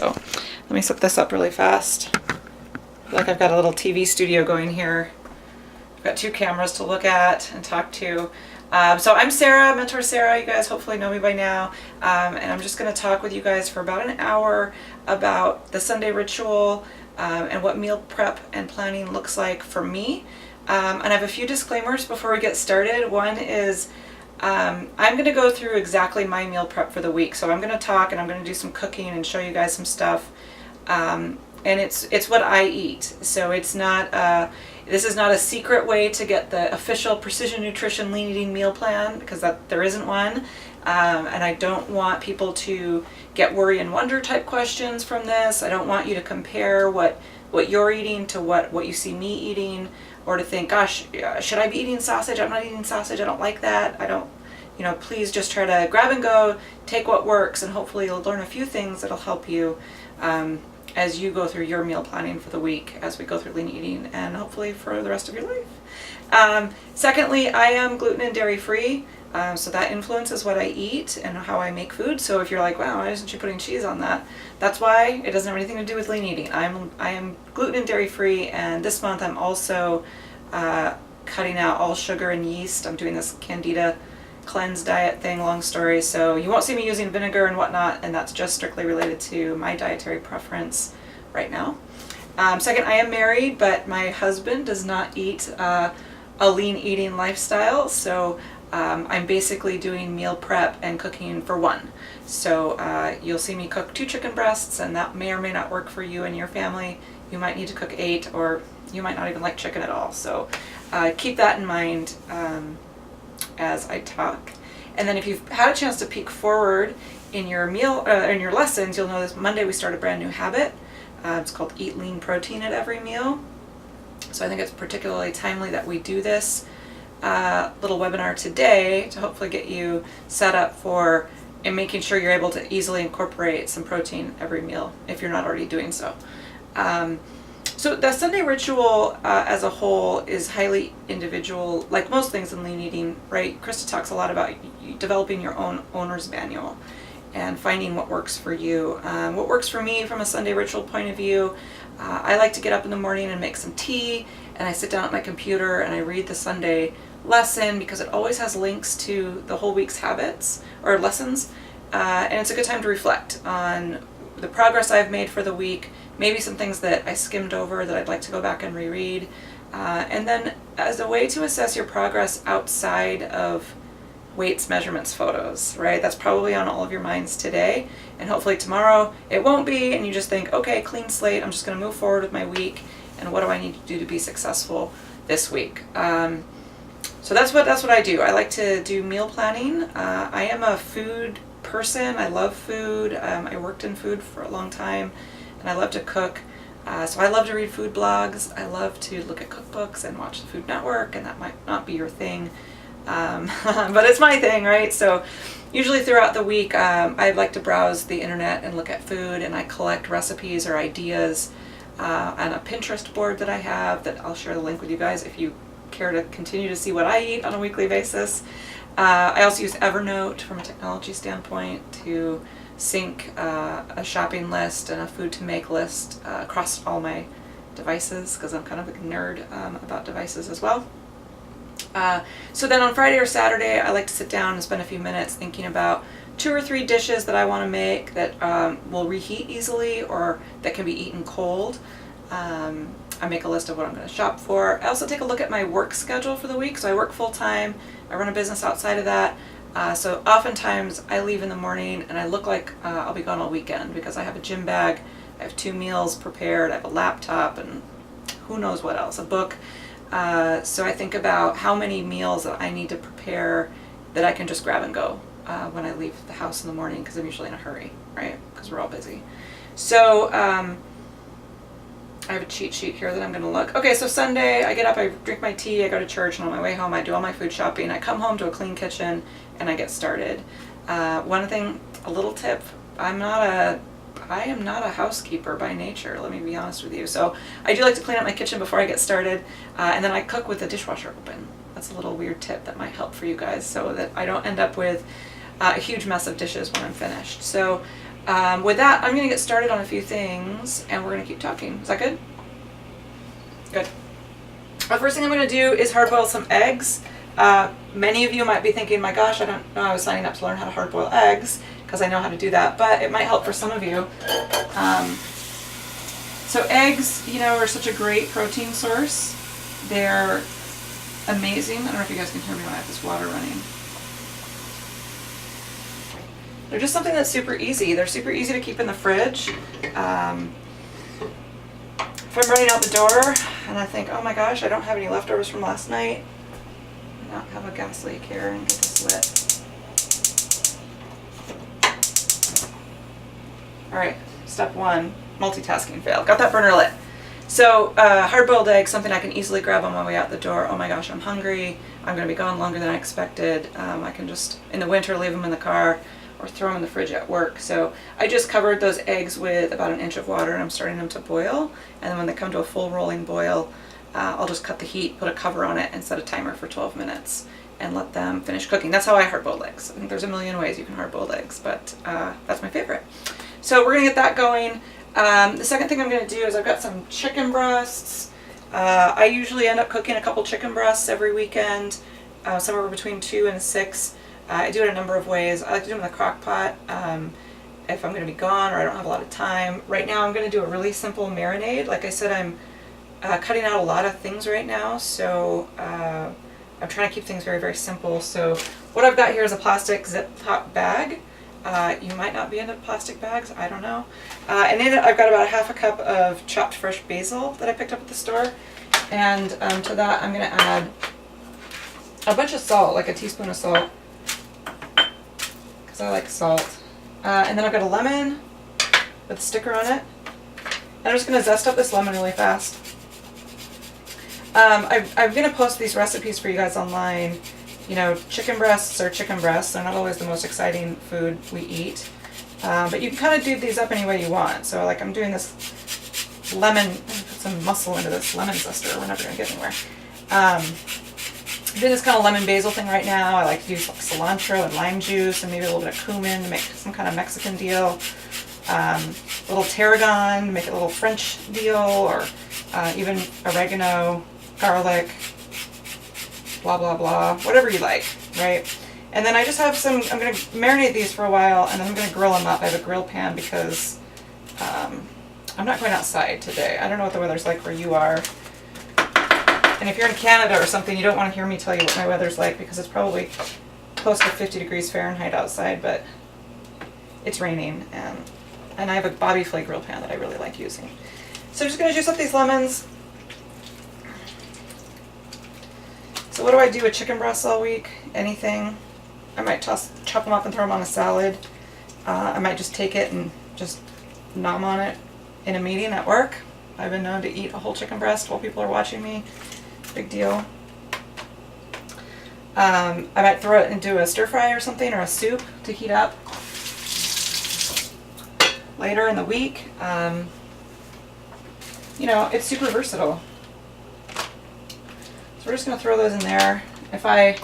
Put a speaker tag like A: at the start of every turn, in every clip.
A: So let me set this up really fast. I feel like I've got a little TV studio going here. I've got 2 cameras to look at and talk to. So I'm Sarah, Mentor Sarah. You guys hopefully know me by now. And I'm just going to talk with you guys for about an hour about the Sunday ritual and what meal prep and planning looks like for me. And I have a few disclaimers before we get started. One is I'm going to go through exactly my meal prep for the week. So I'm going to talk and I'm going to do some cooking and show you guys some stuff. And it's what I eat. So it's not this is not a secret way to get the official Precision Nutrition Lean Eating meal plan, because there isn't one. And I don't want people to get worry and wonder type questions from this. I don't want you to compare what you're eating to what you see me eating, or to think, gosh, should I be eating sausage? I'm not eating sausage. I don't like that. I don't, please just try to grab and go, take what works, and hopefully you'll learn a few things that'll help you as you go through your meal planning for the week, as we go through lean eating, and hopefully for the rest of your life. Secondly, I am gluten and dairy free, so that influences what I eat and how I make food. So if you're like, wow, why isn't she putting cheese on that? That's why. It doesn't have anything to do with lean eating. I am gluten and dairy free, and this month I'm also cutting out all sugar and yeast. I'm doing this Candida cleanse diet thing, long story. So you won't see me using vinegar and whatnot, and that's just strictly related to my dietary preference right now. Second, I am married, but my husband does not eat a lean eating lifestyle. So I'm basically doing meal prep and cooking for one. So you'll see me cook 2 chicken breasts, and that may or may not work for you and your family. You might need to cook 8, or you might not even like chicken at all. So keep that in mind as I talk. And then if you've had a chance to peek forward in your in your lessons, you'll know this Monday we start a brand new habit. It's called Eat Lean Protein at Every Meal. So I think it's particularly timely that we do this little webinar today to hopefully get you set up for and making sure you're able to easily incorporate some protein every meal if you're not already doing so. So the Sunday ritual as a whole is highly individual, like most things in lean eating, right? Krista talks a lot about developing your own owner's manual and finding what works for you. What works for me from a Sunday ritual point of view, I like to get up in the morning and make some tea, and I sit down at my computer and I read the Sunday lesson, because it always has links to the whole week's habits or lessons, and it's a good time to reflect on the progress I've made for the week, maybe some things that I skimmed over that I'd like to go back and reread, and then as a way to assess your progress outside of weights, measurements, photos, right? That's probably on all of your minds today, and hopefully tomorrow it won't be, and you just think, okay, clean slate, I'm just going to move forward with my week, and what do I need to do to be successful this week? So that's what I do. I like to do meal planning. I am a food person. I love food. I worked in food for a long time, and I love to cook. So I love to read food blogs. I love to look at cookbooks and watch the Food Network, and that might not be your thing, but it's my thing, right? So usually throughout the week, I like to browse the internet and look at food, and I collect recipes or ideas on a Pinterest board that I have that I'll share the link with you guys if you care to continue to see what I eat on a weekly basis. I also use Evernote from a technology standpoint to sync a shopping list and a food to make list across all my devices, because I'm kind of a nerd about devices as well. So then on Friday or Saturday, I like to sit down and spend a few minutes thinking about 2 or 3 dishes that I want to make that will reheat easily or that can be eaten cold. I make a list of what I'm going to shop for. I also take a look at my work schedule for the week. So I work full time. I run a business outside of that. So oftentimes I leave in the morning and I look like I'll be gone all weekend, because I have a gym bag, I have 2 meals prepared, I have a laptop, and who knows what else, a book. So I think about how many meals that I need to prepare that I can just grab and go when I leave the house in the morning, because I'm usually in a hurry, right? Because we're all busy. So I have a cheat sheet here that I'm going to look. Okay, so Sunday, I get up, I drink my tea, I go to church, and on my way home, I do all my food shopping. I come home to a clean kitchen, and I get started. One thing, a little tip, I am not a housekeeper by nature, let me be honest with you. So I do like to clean up my kitchen before I get started, and then I cook with the dishwasher open. That's a little weird tip that might help for you guys, so that I don't end up with a huge mess of dishes when I'm finished. So With that, I'm going to get started on a few things, and we're going to keep talking. Is that good? Good. The first thing I'm going to do is hard boil some eggs. Many of you might be thinking, my gosh, I don't know I was signing up to learn how to hard boil eggs, because I know how to do that, but it might help for some of you. So eggs, you know, are such a great protein source. They're amazing. I don't know if you guys can hear me when I have this water running. They're just something that's super easy. They're super easy to keep in the fridge. If I'm running out the door and I think, oh my gosh, I don't have any leftovers from last night, not have a gas leak here and get this lit. All right, step one, multitasking fail. Got that burner lit. So hard-boiled eggs, something I can easily grab on my way out the door. Oh my gosh, I'm hungry. I'm going to be gone longer than I expected. I can just, in the winter, leave them in the car or throw them in the fridge at work. So I just covered those eggs with about 1 inch of water, and I'm starting them to boil. And then when they come to a full rolling boil, I'll just cut the heat, put a cover on it, and set a timer for 12 minutes and let them finish cooking. That's how I hard-boil eggs. I think there's a million ways you can hard-boil eggs, but that's my favorite. So we're going to get that going. The second thing I'm going to do is I've got some chicken breasts. I usually end up cooking a couple chicken breasts every weekend, somewhere between 2 and 6. I do it a number of ways. I like to do them in the crock pot if I'm going to be gone or I don't have a lot of time. Right now I'm going to do a really simple marinade. Like I said, I'm cutting out a lot of things right now, so I'm trying to keep things very, very simple. So what I've got here is a plastic Ziploc bag. You might not be into plastic bags, I don't know. And in it I've got about 1/2 cup of chopped fresh basil that I picked up at the store. And to that I'm going to add a bunch of salt, like a teaspoon of salt, because I like salt. And then I've got a lemon with a sticker on it. And I'm just going to zest up this lemon really fast. I'm going to post these recipes for you guys online. You know, chicken breasts are chicken breasts. They're not always the most exciting food we eat. But you can kind of do these up any way you want. So like I'm doing this lemon, I'm going to put some muscle into this lemon zester. We're never going to get anywhere. I'm doing this kind of lemon basil thing right now. I like to use like cilantro and lime juice and maybe a little bit of cumin to make some kind of Mexican deal. A little tarragon to make it a little French deal, or even oregano, garlic, blah, blah, blah, whatever you like, right? And then I just have some, I'm going to marinate these for a while, and then I'm going to grill them up. I have a grill pan because I'm not going outside today. I don't know what the weather's like where you are. And if you're in Canada or something, you don't want to hear me tell you what my weather's like, because it's probably close to 50 degrees Fahrenheit outside, but it's raining, and I have a Bobby Flay grill pan that I really like using. So I'm just going to juice up these lemons. So what do I do with chicken breasts all week? Anything. I might chop them up and throw them on a salad. I might just take it and just nom on it in a meeting at work. I've been known to eat a whole chicken breast while people are watching me. Big deal. I might throw it into a stir fry or something, or a soup to heat up later in the week. You know, it's super versatile. So we're just going to throw those in there. If I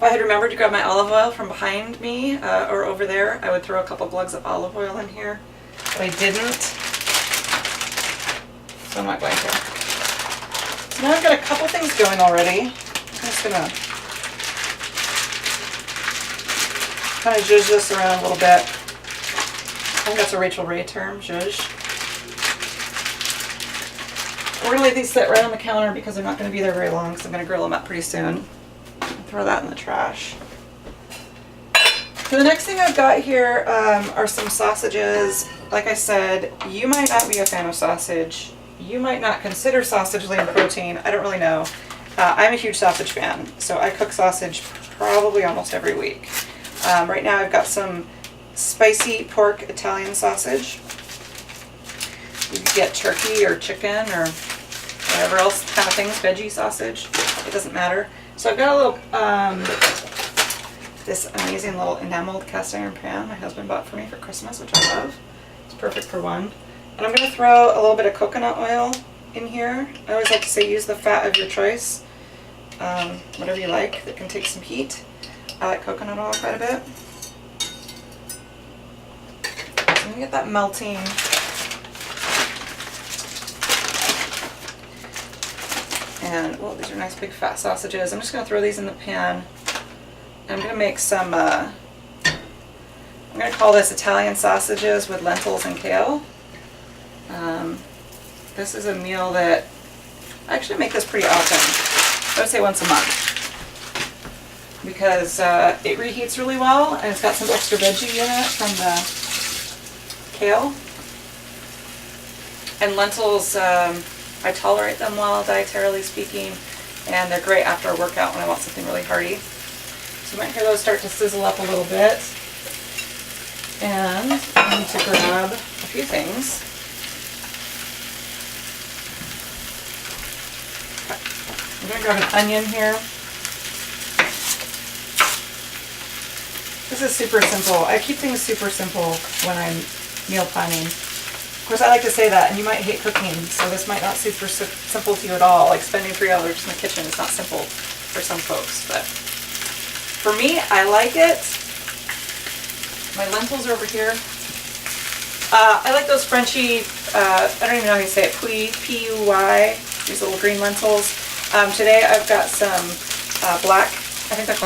A: had remembered to grab my olive oil from behind me or over there, I would throw a couple glugs of olive oil in here. But I didn't, so I'm not going to. So now I've got a couple things going already. I'm just going to kind of zhuzh this around a little bit. I think that's a Rachel Ray term, zhuzh. We're going to leave these sit right on the counter because they're not going to be there very long, so I'm going to grill them up pretty soon. Throw that in the trash. So the next thing I've got here are some sausages. Like I said, you might not be a fan of sausage. You might not consider sausage lean protein. I don't really know. I'm a huge sausage fan, so I cook sausage probably almost every week. Right now I've got some spicy pork Italian sausage. You can get turkey or chicken or whatever else kind of things, veggie sausage. It doesn't matter. So I've got a little, this amazing little enameled cast iron pan my husband bought for me for Christmas, which I love. It's perfect for one. And I'm going to throw a little bit of coconut oil in here. I always like to say use the fat of your choice, whatever you like that can take some heat. I like coconut oil quite a bit. I'm gonna get that melting. And, well, these are nice big fat sausages. I'm just gonna throw these in the pan. And I'm gonna make some, I'm gonna call this Italian sausages with lentils and kale. This is a meal that, I actually make this pretty often. I would say once a month. Because it reheats really well, and it's got some extra veggie in it from the kale. And lentils, I tolerate them well, dietarily speaking, and they're great after a workout when I want something really hearty. So you might hear those start to sizzle up a little bit. And I need to grab a few things. I'm going to grab an onion here. This is super simple. I keep things super simple when I'm meal planning. Of course, I like to say that, and you might hate cooking, so this might not super simple to you at all. Like spending 3 hours in the kitchen is not simple for some folks, but for me, I like it. My lentils are over here. I like those Frenchy, I don't even know how you say it, P-U-Y, these little green lentils. Today I've got some black, I think they're called